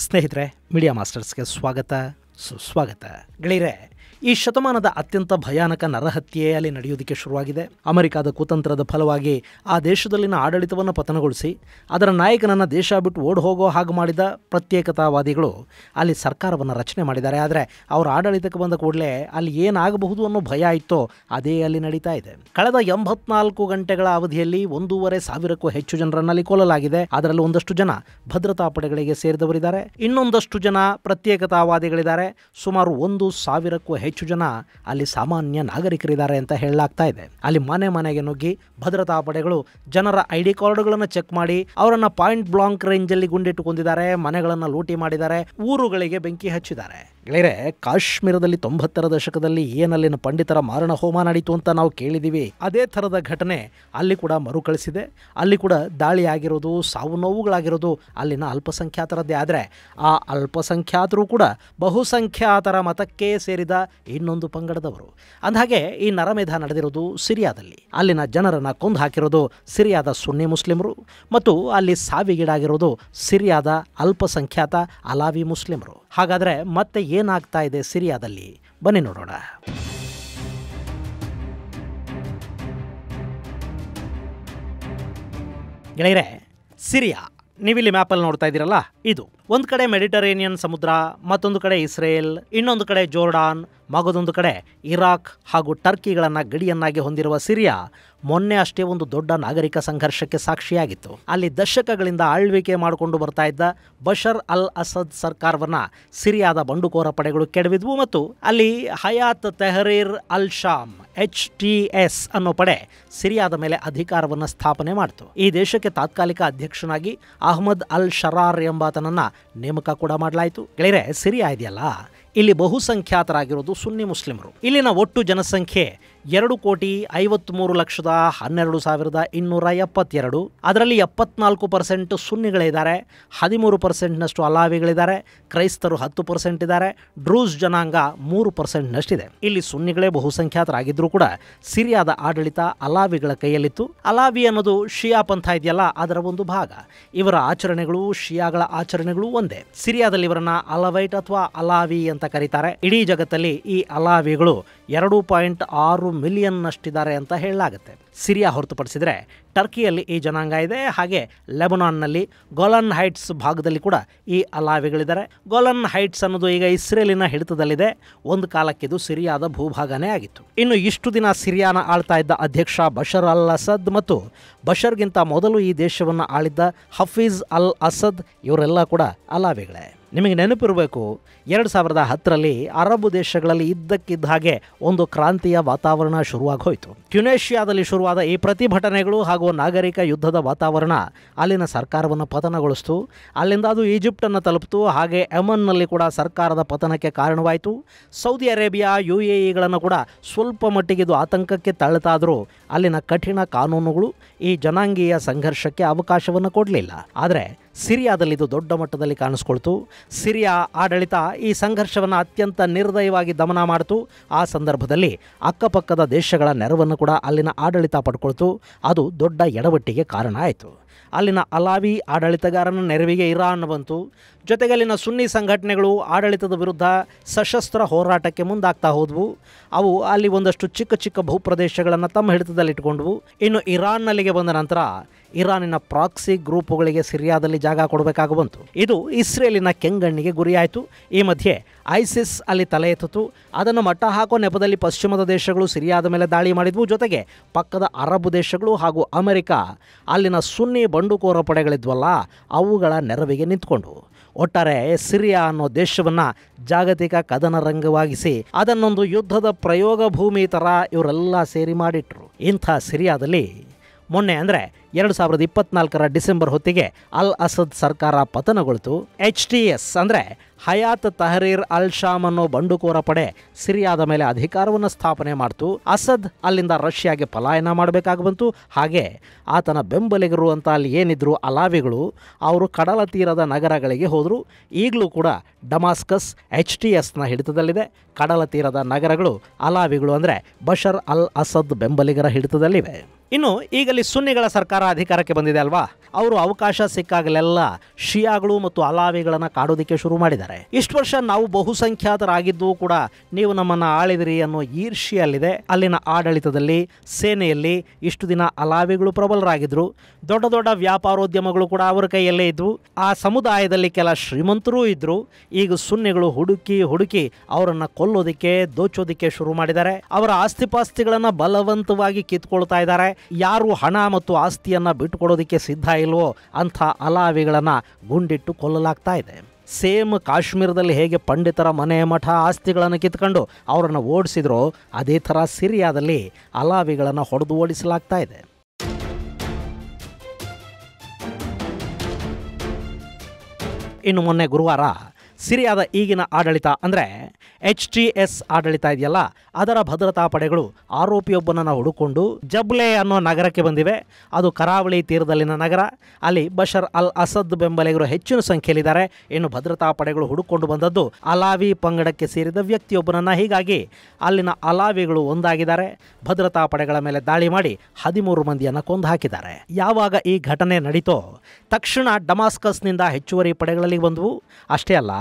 ಸ್ನೇಹಿತರೆ, ಮೀಡಿಯಾ ಮಾಸ್ಟರ್ಸ್ಗೆ ಸ್ವಾಗತ ಸುಸ್ವಾಗತ. ಗೆಳೆಯರೆ, ಈ ಶತಮಾನದ ಅತ್ಯಂತ ಭಯಾನಕ ನರಹತ್ಯೆ ಅಲ್ಲಿ ನಡೆಯುವುದಕ್ಕೆ ಶುರುವಾಗಿದೆ. ಅಮೆರಿಕದ ಕುತಂತ್ರದ ಫಲವಾಗಿ ಆ ದೇಶದಲ್ಲಿನ ಆಡಳಿತವನ್ನು ಪತನಗೊಳಿಸಿ ಅದರ ನಾಯಕನನ್ನು ದೇಶ ಬಿಟ್ಟು ಓಡಿ ಹೋಗೋ ಹಾಗೆ ಮಾಡಿದ ಪ್ರತ್ಯೇಕತಾವಾದಿಗಳು ಅಲ್ಲಿ ಸರ್ಕಾರವನ್ನು ರಚನೆ ಮಾಡಿದ್ದಾರೆ. ಆದರೆ ಅವರ ಆಡಳಿತಕ್ಕೆ ಬಂದ ಕೂಡಲೇ ಅಲ್ಲಿ ಏನಾಗಬಹುದು ಅನ್ನೋ ಭಯ ಇತ್ತೋ ಅದೇ ಅಲ್ಲಿ ನಡೀತಾ ಇದೆ. ಕಳೆದ 84 ಗಂಟೆಗಳ ಅವಧಿಯಲ್ಲಿ 1,500ಕ್ಕೂ ಹೆಚ್ಚು ಜನರನ್ನು ಅಲ್ಲಿ ಕೊಲ್ಲಲಾಗಿದೆ. ಅದರಲ್ಲಿ ಒಂದಷ್ಟು ಜನ ಭದ್ರತಾ ಪಡೆಗಳಿಗೆ ಸೇರಿದವರಿದ್ದಾರೆ, ಇನ್ನೊಂದಷ್ಟು ಜನ ಪ್ರತ್ಯೇಕತಾವಾದಿಗಳಿದ್ದಾರೆ, ಸುಮಾರು 1,000ಕ್ಕೂ ಹೆಚ್ಚು ಜನ ಅಲ್ಲಿ ಸಾಮಾನ್ಯ ನಾಗರಿಕರಿದ್ದಾರೆ ಅಂತ ಹೇಳಲಾಗ್ತಾ ಇದೆ. ಅಲ್ಲಿ ಮನೆ ಮನೆಗೆ ನುಗ್ಗಿ ಭದ್ರತಾ ಪಡೆಗಳು ಜನರ ID ಕಾರ್ಡ್ಗಳನ್ನು ಚೆಕ್ ಮಾಡಿ ಅವರನ್ನ ಪಾಯಿಂಟ್ ಬ್ಲಾಂಕ್ ರೇಂಜಲ್ಲಿ ಗುಂಡಿಟ್ಟುಕೊಂಡಿದ್ದಾರೆ, ಮನೆಗಳನ್ನು ಲೂಟಿ ಮಾಡಿದ್ದಾರೆ, ಊರುಗಳಿಗೆ ಬೆಂಕಿ ಹಚ್ಚಿದ್ದಾರೆ. ಗೆಳೆಯರೆ, ಕಾಶ್ಮೀರದಲ್ಲಿ 90ರ ದಶಕದಲ್ಲಿ ಏನಲ್ಲಿನ ಪಂಡಿತರ ಮಾರಣ ಹೋಮ ನಡೀತು ಅಂತ ನಾವು ಕೇಳಿದೀವಿ. ಅದೇ ಥರದ ಘಟನೆ ಅಲ್ಲಿ ಕೂಡ ಮರುಕಳಿಸಿದೆ. ಅಲ್ಲಿ ಕೂಡ ದಾಳಿ ಆಗಿರೋದು, ಸಾವು ನೋವುಗಳಾಗಿರೋದು ಅಲ್ಲಿನ ಅಲ್ಪಸಂಖ್ಯಾತರದ್ದೇ. ಆದರೆ ಆ ಅಲ್ಪಸಂಖ್ಯಾತರು ಕೂಡ ಬಹುಸಂಖ್ಯಾತರ ಮತಕ್ಕೆ ಸೇರಿದ ಇನ್ನೊಂದು ಪಂಗಡದವರು. ಅಂದಹಾಗೆ ಈ ನರಮೇಧ ನಡೆದಿರೋದು ಸಿರಿಯಾದಲ್ಲಿ. ಅಲ್ಲಿನ ಜನರನ್ನು ಕೊಂದು ಹಾಕಿರೋದು ಸಿರಿಯಾದ ಸುನ್ನಿ ಮುಸ್ಲಿಮರು ಮತ್ತು ಅಲ್ಲಿ ಸಾವಿಗೀಡಾಗಿರೋದು ಸಿರಿಯಾದ ಅಲ್ಪಸಂಖ್ಯಾತ ಅಲಾವಿ ಮುಸ್ಲಿಮರು. ಹಾಗಾದರೆ ಮತ್ತೆ ಏನಾಗ್ತಾ ಇದೆ ಸಿರಿಯಾದಲ್ಲಿ? ಬನ್ನಿ ನೋಡೋಣ. ಗೆಳೆಯರೆ, ಸಿರಿಯಾ ನೀವಿಲ್ಲಿ ಮ್ಯಾಪಲ್ಲಿ ನೋಡ್ತಾ ಇದ್ದೀರಲ್ಲ, ಇದು ಒಂದು ಕಡೆ ಮೆಡಿಟರೇನಿಯನ್ ಸಮುದ್ರ, ಮತ್ತೊಂದು ಕಡೆ ಇಸ್ರೇಲ್, ಇನ್ನೊಂದು ಕಡೆ ಜೋರ್ಡಾನ್, ಮಗದೊಂದು ಕಡೆ ಇರಾಕ್ ಹಾಗೂ ಟರ್ಕಿಗಳನ್ನು ಗಡಿಯನ್ನಾಗಿ ಹೊಂದಿರುವ ಸಿರಿಯಾ ಮೊನ್ನೆ ಅಷ್ಟೇ ಒಂದು ದೊಡ್ಡ ನಾಗರಿಕ ಸಂಘರ್ಷಕ್ಕೆ ಸಾಕ್ಷಿಯಾಗಿತ್ತು. ಅಲ್ಲಿ ದಶಕಗಳಿಂದ ಆಳ್ವಿಕೆ ಮಾಡಿಕೊಂಡು ಬರ್ತಾ ಇದ್ದ ಬಶರ್ ಅಲ್ ಅಸದ್ ಸರ್ಕಾರವನ್ನು ಸಿರಿಯಾದ ಬಂಡುಕೋರ ಪಡೆಗಳು ಕೆಡವಿದ್ವು ಮತ್ತು ಅಲ್ಲಿ ಹಯಾತ್ ತೆಹರೀರ್ ಅಲ್ ಶಾಮ್ HTS ಅನ್ನೋ ಪಡೆ ಸಿರಿಯಾದ ಮೇಲೆ ಅಧಿಕಾರವನ್ನು ಸ್ಥಾಪನೆ ಮಾಡಿತು. ಈ ದೇಶಕ್ಕೆ ತಾತ್ಕಾಲಿಕ ಅಧ್ಯಕ್ಷನಾಗಿ ಅಹ್ಮದ್ ಅಲ್ ಶರಾರ್ ಎಂಬಾತನನ್ನು ನೇಮಕ ಕೂಡ ಮಾಡಲಾಯಿತು. ಗೆಳೆಯರೆ, ಸಿರಿಯಾ ಇದೆಯಲ್ಲ, ಇಲ್ಲಿ ಬಹುಸಂಖ್ಯಾತರಾಗಿರೋದು ಸುನ್ನಿ ಮುಸ್ಲಿಮರು. ಇಲ್ಲಿನ ಒಟ್ಟು ಜನಸಂಖ್ಯೆ 2,52,112,272. ಅದರಲ್ಲಿ 74% ಸುನ್ನಿಗಳಿದ್ದಾರೆ, 13%ನಷ್ಟು ಅಲಾವಿಗಳಿದ್ದಾರೆ, ಕ್ರೈಸ್ತರು 10% ಇದ್ದಾರೆ, ಡ್ರೂಸ್ ಜನಾಂಗ 3%ನಷ್ಟಿದೆ. ಇಲ್ಲಿ ಸುನ್ನಿಗಳೇ ಬಹುಸಂಖ್ಯಾತರಾಗಿದ್ದರೂ ಕೂಡ ಸಿರಿಯಾದ ಆಡಳಿತ ಅಲಾವಿಗಳ ಕೈಯಲ್ಲಿತ್ತು. ಅಲಾವಿ ಅನ್ನೋದು ಶಿಯಾ ಪಂಥ ಇದೆಯಲ್ಲ, ಅದರ ಒಂದು ಭಾಗ. ಇವರ ಆಚರಣೆಗಳು ಶಿಯಾಗಳ ಆಚರಣೆಗಳು ಒಂದೇ. ಸಿರಿಯಾದಲ್ಲಿ ಇವರನ್ನ ಅಲವೈಟ್ ಅಥವಾ ಅಲಾವಿ ಅಂತ ಕರೀತಾರೆ. ಇಡೀ ಜಗತ್ತಲ್ಲಿ ಈ ಅಲಾವಿಗಳು 2.6 ಮಿಲಿಯನ್ ನಷ್ಟಿದ್ದಾರೆ ಅಂತ ಹೇಳಲಾಗುತ್ತೆ. ಸಿರಿಯಾ ಹೊರತುಪಡಿಸಿದರೆ ಟರ್ಕಿಯಲ್ಲಿ ಈ ಜನಾಂಗ ಇದೆ. ಹಾಗೆ ಲೆಬನಾನ್ನಲ್ಲಿ ಗೋಲನ್ ಹೈಟ್ಸ್ ಭಾಗದಲ್ಲಿ ಕೂಡ ಈ ಅಲಾವಿಗಳಿದ್ದಾರೆ. ಗೋಲನ್ ಹೈಟ್ಸ್ ಅನ್ನೋದು ಈಗ ಇಸ್ರೇಲಿನ ಹಿಡಿತದಲ್ಲಿದೆ. ಒಂದು ಕಾಲಕ್ಕಿದು ಸಿರಿಯಾದ ಭೂಭಾಗನೇ ಆಗಿತ್ತು. ಇನ್ನು ಇಷ್ಟು ದಿನ ಸಿರಿಯಾನ ಆಳ್ತಾ ಇದ್ದ ಅಧ್ಯಕ್ಷ ಬಶರ್ ಅಲ್ ಅಸದ್ ಮತ್ತು ಬಶರ್ಗಿಂತ ಮೊದಲು ಈ ದೇಶವನ್ನು ಆಳಿದ್ದ ಹಫೀಜ್ ಅಲ್ ಅಸದ್ ಇವರೆಲ್ಲ ಕೂಡ ಅಲಾವಿಗಳೇ. ನಿಮಗೆ ನೆನಪಿರಬೇಕು, 2010ರಲ್ಲಿ ಅರಬ್ ದೇಶಗಳಲ್ಲಿ ಇದ್ದಕ್ಕಿದ್ದ ಹಾಗೆ ಒಂದು ಕ್ರಾಂತಿಯ ವಾತಾವರಣ ಶುರುವಾಗಿ ಹೋಯಿತು. ಟ್ಯುನೇಷಿಯಾದಲ್ಲಿ ಶುರುವಾದ ಈ ಪ್ರತಿಭಟನೆಗಳು ಹಾಗೂ ನಾಗರಿಕ ಯುದ್ಧದ ವಾತಾವರಣ ಅಲ್ಲಿನ ಸರ್ಕಾರವನ್ನು ಪತನಗೊಳಿಸಿತು. ಅಲ್ಲಿಂದ ಅದು ಈಜಿಪ್ಟನ್ನು ತಲುಪಿತು. ಹಾಗೆ ಯಮನ್ನಲ್ಲಿ ಕೂಡ ಸರ್ಕಾರದ ಪತನಕ್ಕೆ ಕಾರಣವಾಯಿತು. ಸೌದಿ ಅರೇಬಿಯಾ UAEಗಳನ್ನು ಕೂಡ ಸ್ವಲ್ಪ ಮಟ್ಟಿಗೆ ಇದು ಆತಂಕಕ್ಕೆ ತಳ್ಳುತ್ತಾದರೂ ಅಲ್ಲಿನ ಕಠಿಣ ಕಾನೂನುಗಳು ಈ ಜನಾಂಗೀಯ ಸಂಘರ್ಷಕ್ಕೆ ಅವಕಾಶವನ್ನು ಕೊಡಲಿಲ್ಲ. ಆದರೆ ಸಿರಿಯಾದಲ್ಲಿ ಇದು ದೊಡ್ಡ ಮಟ್ಟದಲ್ಲಿ ಕಾಣಿಸ್ಕೊಳ್ತು. ಸಿರಿಯಾ ಆಡಳಿತ ಈ ಸಂಘರ್ಷವನ್ನು ಅತ್ಯಂತ ನಿರ್ದಯವಾಗಿ ದಮನ ಮಾಡಿತು. ಆ ಸಂದರ್ಭದಲ್ಲಿ ಅಕ್ಕಪಕ್ಕದ ದೇಶಗಳ ನೆರವನ್ನು ಕೂಡ ಅಲ್ಲಿನ ಆಡಳಿತ ಪಡ್ಕೊಳ್ತು. ಅದು ದೊಡ್ಡ ಎಡವಟ್ಟಿಗೆ ಕಾರಣ ಆಯಿತು. ಅಲ್ಲಿನ ಅಲಾವಿ ಆಡಳಿತಗಾರನ ನೆರವಿಗೆ ಇರಾನ್ ಬಂತು. ಜೊತೆಗೆ ಅಲ್ಲಿನ ಸುನ್ನಿ ಸಂಘಟನೆಗಳು ಆಡಳಿತದ ವಿರುದ್ಧ ಸಶಸ್ತ್ರ ಹೋರಾಟಕ್ಕೆ ಮುಂದಾಗ್ತಾ ಹೋದವು. ಅವು ಅಲ್ಲಿ ಒಂದಷ್ಟು ಚಿಕ್ಕ ಚಿಕ್ಕ ಭೂಪ್ರದೇಶಗಳನ್ನು ತಮ್ಮ ಹಿಡಿತದಲ್ಲಿಟ್ಟುಕೊಂಡವು. ಇನ್ನು ಇರಾನ್ನಲ್ಲಿಗೆ ಬಂದ ನಂತರ ಇರಾನಿನ ಪ್ರಾಕ್ಸಿ ಗ್ರೂಪುಗಳಿಗೆ ಸಿರಿಯಾದಲ್ಲಿ ಜಾಗ ಕೊಡಬೇಕಾಗಿ ಬಂತು. ಇದು ಇಸ್ರೇಲಿನ ಕೆಂಗಣ್ಣಿಗೆ ಗುರಿಯಾಯಿತು. ಈ ಮಧ್ಯೆ ಐಸಿಸ್ ಅಲ್ಲಿ ತಲೆ ಎತ್ತಿತು. ಅದನ್ನು ಮಟ್ಟ ಹಾಕೋ ನೆಪದಲ್ಲಿ ಪಶ್ಚಿಮದ ದೇಶಗಳು ಸಿರಿಯಾದ ಮೇಲೆ ದಾಳಿ ಮಾಡಿದ್ವು. ಜೊತೆಗೆ ಪಕ್ಕದ ಅರಬ್ ದೇಶಗಳು ಹಾಗೂ ಅಮೆರಿಕ ಅಲ್ಲಿನ ಸುನ್ನಿ ಬಂಡುಕೋರ ಪಡೆಗಳಿದ್ವಲ್ಲ, ಅವುಗಳ ನೆರವಿಗೆ ನಿಂತ್ಕೊಂಡವು. ಒಟ್ಟಾರೆ ಸಿರಿಯಾ ಅನ್ನೋ ದೇಶವನ್ನು ಜಾಗತಿಕ ಕದನ ರಂಗವಾಗಿಸಿ ಅದನ್ನೊಂದು ಯುದ್ಧದ ಪ್ರಯೋಗ ಭೂಮಿ ಥರ ಇವರೆಲ್ಲ ಸೇರಿ ಮಾಡಿಟ್ರು. ಇಂಥ ಸಿರಿಯಾದಲ್ಲಿ ಮೊನ್ನೆ ಅಂದರೆ 2024ರ ಡಿಸೆಂಬರ್ ಹೊತ್ತಿಗೆ ಅಲ್ ಅಸದ್ ಸರ್ಕಾರ ಪತನಗೊಳ್ತು. HTS ಅಂದರೆ ಹಯಾತ್ ತಹರೀರ್ ಅಲ್ ಶಾಮ್ ಅನ್ನೋ ಬಂಡುಕೋರ ಪಡೆ ಸಿರಿಯಾದ ಮೇಲೆ ಅಧಿಕಾರವನ್ನು ಸ್ಥಾಪನೆ ಮಾಡ್ತು. ಅಸದ್ ಅಲ್ಲಿಂದ ರಷ್ಯಾಗೆ ಪಲಾಯನ ಮಾಡಬೇಕಾಗಿ ಬಂತು. ಹಾಗೆ ಆತನ ಬೆಂಬಲಿಗರು ಅಂತ ಅಲ್ಲಿ ಏನಿದ್ರು ಅಲಾವಿಗಳು, ಅವರು ಕಡಲ ತೀರದ ನಗರಗಳಿಗೆ ಹೋದರು. ಈಗಲೂ ಕೂಡ ಡಮಾಸ್ಕಸ್ HTSನ ಹಿಡಿತದಲ್ಲಿದೆ. ಕಡಲ ತೀರದ ನಗರಗಳು ಅಲಾವಿಗಳು ಅಂದರೆ ಬಶರ್ ಅಲ್ ಅಸದ್ ಬೆಂಬಲಿಗರ ಹಿಡಿತದಲ್ಲಿವೆ. ಇನ್ನು ಈಗಲ್ಲಿ ಸುನ್ನಿಗಳ ಸರ್ಕಾರ ಸರ್ಕಾರ ಅಧಿಕಾರಕ್ಕೆ ಬಂದಿದೆ ಅಲ್ವಾ, ಅವರು ಅವಕಾಶ ಸಿಕ್ಕಾಗಲೆಲ್ಲ ಶಿಯಾಗಳು ಮತ್ತು ಅಲಾವಿಗಳನ್ನು ಕಾಡೋದಕ್ಕೆ ಶುರು ಮಾಡಿದ್ದಾರೆ. ಇಷ್ಟು ವರ್ಷ ನಾವು ಬಹುಸಂಖ್ಯಾತರಾಗಿದ್ದು ಕೂಡ ನೀವು ನಮ್ಮನ್ನು ಆಳಿದಿರಿ ಅನ್ನೋ ಈರ್ಷ್ಯೆಯಲ್ಲಿದೆ. ಅಲ್ಲಿನ ಆಡಳಿತದಲ್ಲಿ, ಸೇನೆಯಲ್ಲಿ ಇಷ್ಟು ದಿನ ಅಲಾವಿಗಳು ಪ್ರಬಲರಾಗಿದ್ದರು. ದೊಡ್ಡ ದೊಡ್ಡ ವ್ಯಾಪಾರೋದ್ಯಮಗಳು ಕೂಡ ಅವರ ಕೈಯಲ್ಲೇ ಇದ್ವು. ಆ ಸಮುದಾಯದಲ್ಲಿ ಕೆಲ ಶ್ರೀಮಂತರೂ ಇದ್ದರು. ಈಗ ಸುನ್ನಿಗಳು ಹುಡುಕಿ ಅವರನ್ನು ಕೊಲ್ಲೋದಕ್ಕೆ, ದೋಚೋದಕ್ಕೆ ಶುರು ಮಾಡಿದ್ದಾರೆ. ಅವರ ಆಸ್ತಿಪಾಸ್ತಿಗಳನ್ನು ಬಲವಂತವಾಗಿ ಕಿತ್ಕೊಳ್ತಾ ಇದ್ದಾರೆ. ಯಾರು ಹಣ ಮತ್ತು ಆಸ್ತಿಯನ್ನು ಬಿಟ್ಟುಕೊಡೋದಕ್ಕೆ ಸಿದ್ಧ ಇಲ್ವೋ ಅಂಥ ಅಲಾವಿಗಳನ್ನು ಗುಂಡಿಟ್ಟು ಕೊಲ್ಲಲಾಗ್ತಾ ಇದೆ. ಸೇಮ್ ಕಾಶ್ಮೀರದಲ್ಲಿ ಹೇಗೆ ಪಂಡಿತರ ಮನೆ ಮಠ ಆಸ್ತಿಗಳನ್ನು ಕಿತ್ಕೊಂಡು ಅವರನ್ನು ಓಡಿಸಿದ್ರೋ ಅದೇ ಥರ ಸಿರಿಯಾದಲ್ಲಿ ಅಲಾವಿಗಳನ್ನು ಹೊಡೆದು ಓಡಿಸಲಾಗ್ತಾ ಇದೆ. ಇನ್ನು ಮೊನ್ನೆ ಗುರುವಾರ ಸಿರಿಯಾದ ಈಗಿನ ಆಡಳಿತ ಅಂದರೆ HTS ಆಡಳಿತ ಇದೆಯಲ್ಲ, ಅದರ ಭದ್ರತಾ ಪಡೆಗಳು ಆರೋಪಿಯೊಬ್ಬನನ್ನು ಹುಡುಕೊಂಡು ಜಬ್ಲೆ ಅನ್ನೋ ನಗರಕ್ಕೆ ಬಂದಿವೆ. ಅದು ಕರಾವಳಿ ತೀರದಲ್ಲಿನ ನಗರ. ಅಲ್ಲಿ ಬಶರ್ ಅಲ್ ಅಸದ್ ಬೆಂಬಲಿಗರು ಹೆಚ್ಚಿನ ಸಂಖ್ಯೆಯಲ್ಲಿದ್ದಾರೆ. ಇನ್ನು ಭದ್ರತಾ ಪಡೆಗಳು ಹುಡುಕೊಂಡು ಬಂದದ್ದು ಅಲಾವಿ ಪಂಗಡಕ್ಕೆ ಸೇರಿದ ವ್ಯಕ್ತಿಯೊಬ್ಬನನ್ನು. ಹೀಗಾಗಿ ಅಲ್ಲಿನ ಅಲಾವಿಗಳು ಒಂದಾಗಿದ್ದಾರೆ. ಭದ್ರತಾ ಪಡೆಗಳ ಮೇಲೆ ದಾಳಿ ಮಾಡಿ 13 ಮಂದಿಯನ್ನು ಕೊಂದು ಹಾಕಿದ್ದಾರೆ. ಯಾವಾಗ ಈ ಘಟನೆ ನಡೀತೋ ತಕ್ಷಣ ಡಮಾಸ್ಕಸ್ನಿಂದ ಹೆಚ್ಚುವರಿ ಪಡೆಗಳಲ್ಲಿ ಬಂದವು. ಅಷ್ಟೇ ಅಲ್ಲ,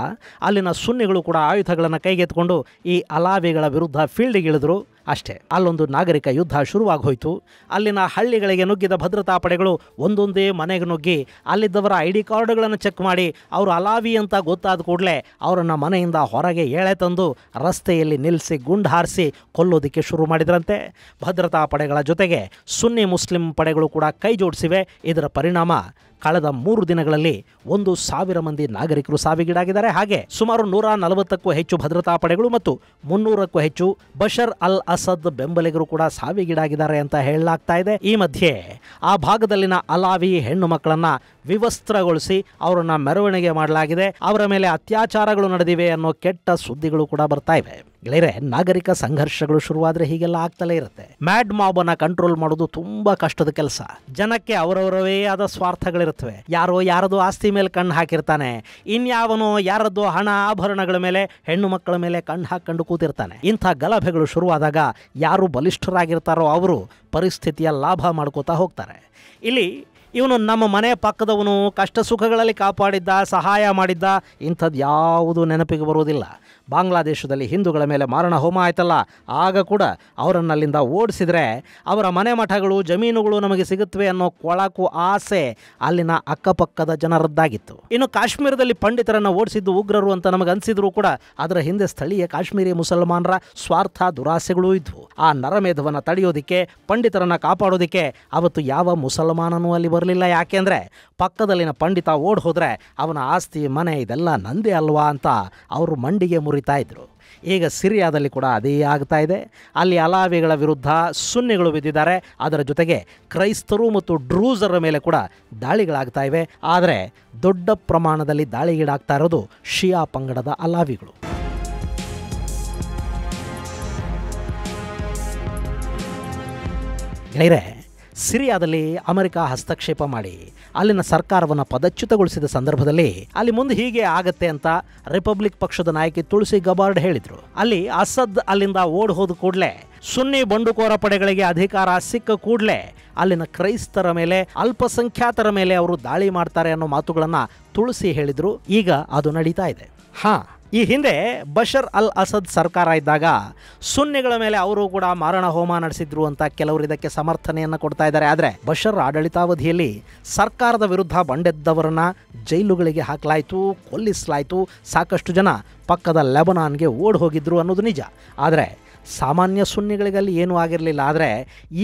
ಅಲ್ಲಿನ ಸುನ್ನಿಗಳು ಕೂಡ ಆಯುಧಗಳನ್ನು ಕೈಗೆತ್ತಿಕೊಂಡು ಈ ಅಲಾವಿಗಳ ವಿರುದ್ಧ ಫೀಲ್ಡ್ಗೆ ಇಳಿದ್ರು. ಅಷ್ಟೇ, ಅಲ್ಲೊಂದು ನಾಗರಿಕ ಯುದ್ಧ ಶುರುವಾಗೋಯ್ತು. ಅಲ್ಲಿನ ಹಳ್ಳಿಗಳಿಗೆ ನುಗ್ಗಿದ ಭದ್ರತಾ ಪಡೆಗಳು ಒಂದೊಂದೇ ಮನೆಗೆ ನುಗ್ಗಿ ಅಲ್ಲಿದ್ದವರ ID ಕಾರ್ಡ್ಗಳನ್ನು ಚೆಕ್ ಮಾಡಿ ಅವರು ಅಲಾವಿ ಅಂತ ಗೊತ್ತಾದ ಕೂಡಲೇ ಅವರನ್ನು ಮನೆಯಿಂದ ಹೊರಗೆ ಎಳೆ ತಂದು ರಸ್ತೆಯಲ್ಲಿ ನಿಲ್ಲಿಸಿ ಗುಂಡು ಹಾರಿಸಿ ಕೊಲ್ಲೋದಕ್ಕೆ ಶುರು ಮಾಡಿದ್ರಂತೆ. ಭದ್ರತಾ ಪಡೆಗಳ ಜೊತೆಗೆ ಸುನ್ನಿ ಮುಸ್ಲಿಂ ಪಡೆಗಳು ಕೂಡ ಕೈ ಜೋಡಿಸಿವೆ. ಇದರ ಪರಿಣಾಮ ಕಳೆದ 3 ದಿನಗಳಲ್ಲಿ 1,000 ಮಂದಿ ನಾಗರಿಕರು ಸಾವಿಗೀಡಾಗಿದ್ದಾರೆ. ಹಾಗೆ ಸುಮಾರು 140ಕ್ಕೂ ಹೆಚ್ಚು ಭದ್ರತಾ ಪಡೆಗಳು ಮತ್ತು 300ಕ್ಕೂ ಹೆಚ್ಚು ಬಶರ್ ಅಲ್ ಅಸದ್ ಬೆಂಬಲಿಗರು ಕೂಡ ಸಾವಿಗೀಡಾಗಿದ್ದಾರೆ ಅಂತ ಹೇಳಲಾಗ್ತಾ ಇದೆ. ಈ ಮಧ್ಯೆ ಆ ಭಾಗದಲ್ಲಿನ ಅಲಾವಿ ಹೆಣ್ಣು ಮಕ್ಕಳನ್ನ ವಿವಸ್ತ್ರಗೊಳಿಸಿ ಅವರನ್ನ ಮೆರವಣಿಗೆ ಮಾಡಲಾಗಿದೆ. ಅವರ ಮೇಲೆ ಅತ್ಯಾಚಾರಗಳು ನಡೆದಿವೆ ಅನ್ನೋ ಕೆಟ್ಟ ಸುದ್ದಿಗಳು ಕೂಡ ಬರ್ತಾ ಇವೆ. ಗೆಳೆಯರೆ, ನಾಗರಿಕ ಸಂಘರ್ಷಗಳು ಶುರುವಾದರೆ ಹೀಗೆಲ್ಲ ಆಗ್ತಲೇ ಇರುತ್ತೆ. ಮ್ಯಾಡ್ ಮಾಬ್ ಅನ್ನ ಕಂಟ್ರೋಲ್ ಮಾಡೋದು ತುಂಬಾ ಕಷ್ಟದ ಕೆಲಸ. ಜನಕ್ಕೆ ಅವರವರವೇ ಆದ ಸ್ವಾರ್ಥಗಳಿರುತ್ತವೆ. ಯಾರೋ ಯಾರದೋ ಆಸ್ತಿ ಮೇಲೆ ಕಣ್ಣು ಹಾಕಿರ್ತಾನೆ, ಇನ್ಯಾವನೋ ಯಾರದ್ದೋ ಹಣ ಆಭರಣಗಳ ಮೇಲೆ, ಹೆಣ್ಣು ಮಕ್ಕಳ ಮೇಲೆ ಕಣ್ಣು ಹಾಕೊಂಡು ಕೂತಿರ್ತಾನೆ. ಇಂಥ ಗಲಭೆಗಳು ಶುರುವಾದಾಗ ಯಾರು ಬಲಿಷ್ಠರಾಗಿರ್ತಾರೋ ಅವರು ಪರಿಸ್ಥಿತಿಯ ಲಾಭ ಮಾಡ್ಕೋತಾ ಹೋಗ್ತಾರೆ. ಇಲ್ಲಿ ಇವನು ನಮ್ಮ ಮನೆ ಪಕ್ಕದವನು, ಕಷ್ಟ ಸುಖಗಳಲ್ಲಿ ಕಾಪಾಡಿದ್ದ, ಸಹಾಯ ಮಾಡಿದ್ದ, ಇಂಥದ್ದು ಯಾವುದು ನೆನಪಿಗೆ ಬರುವುದಿಲ್ಲ. ಬಾಂಗ್ಲಾದೇಶದಲ್ಲಿ ಹಿಂದೂಗಳ ಮೇಲೆ ಮಾರಣ ಹೋಮ ಆಯ್ತಲ್ಲ, ಆಗ ಕೂಡ ಅವರನ್ನು ಅಲ್ಲಿಂದ ಓಡಿಸಿದರೆ ಅವರ ಮನೆ ಮಠಗಳು, ಜಮೀನುಗಳು ನಮಗೆ ಸಿಗುತ್ತವೆ ಅನ್ನೋ ಕೊಳಕು ಆಸೆ ಅಲ್ಲಿನ ಅಕ್ಕಪಕ್ಕದ ಜನರದ್ದಾಗಿತ್ತು. ಇನ್ನು ಕಾಶ್ಮೀರದಲ್ಲಿ ಪಂಡಿತರನ್ನು ಓಡಿಸಿದ್ದು ಉಗ್ರರು ಅಂತ ನಮಗೆ ಅನಿಸಿದ್ರು ಕೂಡ ಅದರ ಹಿಂದೆ ಸ್ಥಳೀಯ ಕಾಶ್ಮೀರಿ ಮುಸಲ್ಮಾನರ ಸ್ವಾರ್ಥ, ದುರಾಸೆಗಳೂ ಇದ್ವು. ಆ ನರಮೇಧವನ್ನು ತಡೆಯೋದಕ್ಕೆ, ಪಂಡಿತರನ್ನು ಕಾಪಾಡೋದಕ್ಕೆ ಅವತ್ತು ಯಾವ ಮುಸಲ್ಮಾನನೂ ಅಲ್ಲಿ ಬರಲಿಲ್ಲ. ಯಾಕೆಂದರೆ ಪಕ್ಕದಲ್ಲಿನ ಪಂಡಿತ ಓಡ್ ಹೋದರೆ ಅವನ ಆಸ್ತಿ, ಮನೆ ಇದೆಲ್ಲ ನಂದೇ ಅಲ್ವಾ ಅಂತ ಅವರು ಮಂಡಿಗೆ ಮುರಿತಾ ಇದ್ರು. ಈಗ ಸಿರಿಯಾದಲ್ಲಿ ಕೂಡ ಅದೇ ಆಗ್ತಾ ಇದೆ. ಅಲ್ಲಿ ಅಲಾವಿಗಳ ವಿರುದ್ಧ ಸುನ್ನಿಗಳು ಬಿದ್ದಿದ್ದಾರೆ. ಅದರ ಜೊತೆಗೆ ಕ್ರೈಸ್ತರು ಮತ್ತು ಡ್ರೂಸರ ಮೇಲೆ ಕೂಡ ದಾಳಿಗಳಾಗ್ತಾ ಇವೆ. ಆದರೆ ದೊಡ್ಡ ಪ್ರಮಾಣದಲ್ಲಿ ದಾಳಿಗೀಡಾಗ್ತಾ ಇರೋದು ಶಿಯಾ ಪಂಗಡದ ಅಲಾವಿಗಳು. ಗೆಳೆಯರೆ, ಸಿರಿಯಾದಲ್ಲಿ ಅಮೆರಿಕ ಹಸ್ತಕ್ಷೇಪ ಮಾಡಿ ಅಲ್ಲಿನ ಸರ್ಕಾರವನ್ನು ಪದಚ್ಯುತಗೊಳಿಸಿದ ಸಂದರ್ಭದಲ್ಲಿ ಅಲ್ಲಿ ಮುಂದೆ ಹೀಗೆ ಆಗತ್ತೆ ಅಂತ ರಿಪಬ್ಲಿಕ್ ಪಕ್ಷದ ನಾಯಕಿ ತುಳಸಿ ಗಬಾರ್ಡ್ ಹೇಳಿದರು. ಅಲ್ಲಿ ಅಸದ್ ಅಲ್ಲಿಂದ ಓಡ್ ಹೋದ ಕೂಡಲೇ, ಸುನ್ನಿ ಬಂಡುಕೋರ ಪಡೆಗಳಿಗೆ ಅಧಿಕಾರ ಸಿಕ್ಕ ಕೂಡಲೇ ಅಲ್ಲಿನ ಕ್ರೈಸ್ತರ ಮೇಲೆ, ಅಲ್ಪಸಂಖ್ಯಾತರ ಮೇಲೆ ಅವರು ದಾಳಿ ಮಾಡ್ತಾರೆ ಅನ್ನೋ ಮಾತುಗಳನ್ನು ತುಳಸಿ ಹೇಳಿದರು. ಈಗ ಅದು ನಡೀತಾ ಇದೆ. ಈ ಹಿಂದೆ ಬಶರ್ ಅಲ್ ಅಸದ್ ಸರ್ಕಾರ ಇದ್ದಾಗ ಸುನ್ನಿಗಳ ಮೇಲೆ ಅವರು ಕೂಡ ಮಾರಣ ಹೋಮ ನಡೆಸಿದ್ರು ಅಂತ ಕೆಲವರು ಇದಕ್ಕೆ ಸಮರ್ಥನೆಯನ್ನು ಕೊಡ್ತಾ ಇದ್ದಾರೆ. ಆದರೆ ಬಶರ್ ಆಡಳಿತಾವಧಿಯಲ್ಲಿ ಸರ್ಕಾರದ ವಿರುದ್ಧ ಬಂಡೆದ್ದವರನ್ನ ಜೈಲುಗಳಿಗೆ ಹಾಕಲಾಯಿತು, ಕೊಲ್ಲಿಸಲಾಯಿತು. ಸಾಕಷ್ಟು ಜನ ಪಕ್ಕದ ಲೆಬನಾನ್ಗೆ ಓಡ್ ಹೋಗಿದ್ರು ಅನ್ನೋದು ನಿಜ. ಆದರೆ ಸಾಮಾನ್ಯ ಸುನ್ನಿಗಳಿಗಲ್ಲಿ ಏನೂ ಆಗಿರಲಿಲ್ಲ. ಆದರೆ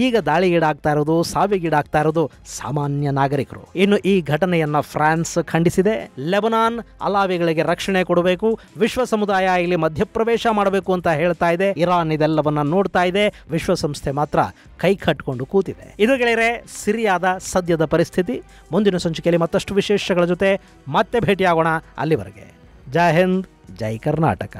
ಈಗ ದಾಳಿಗೀಡಾಗ್ತಾ ಇರೋದು, ಸಾವಿಗೀಡಾಗ್ತಾ ಇರೋದು ಸಾಮಾನ್ಯ ನಾಗರಿಕರು. ಇನ್ನು ಈ ಘಟನೆಯನ್ನು ಫ್ರಾನ್ಸ್ ಖಂಡಿಸಿದೆ. ಲೆಬನಾನ್ ಅಲಾವಿಗಳಿಗೆ ರಕ್ಷಣೆ ಕೊಡಬೇಕು, ವಿಶ್ವ ಸಮುದಾಯ ಇಲ್ಲಿ ಮಧ್ಯಪ್ರವೇಶ ಮಾಡಬೇಕು ಅಂತ ಹೇಳ್ತಾ ಇದೆ. ಇರಾನ್ ಇದೆಲ್ಲವನ್ನ ನೋಡ್ತಾ ಇದೆ. ವಿಶ್ವಸಂಸ್ಥೆ ಮಾತ್ರ ಕೈ ಕಟ್ಕೊಂಡು ಕೂತಿದೆ. ಇದು ಗೆಳೆಯರೆ ಸಿರಿಯಾದ ಸದ್ಯದ ಪರಿಸ್ಥಿತಿ. ಮುಂದಿನ ಸಂಚಿಕೆಯಲ್ಲಿ ಮತ್ತಷ್ಟು ವಿಶೇಷಗಳ ಜೊತೆ ಮತ್ತೆ ಭೇಟಿಯಾಗೋಣ. ಅಲ್ಲಿವರೆಗೆ ಜೈ ಹಿಂದ್, ಜೈ ಕರ್ನಾಟಕ.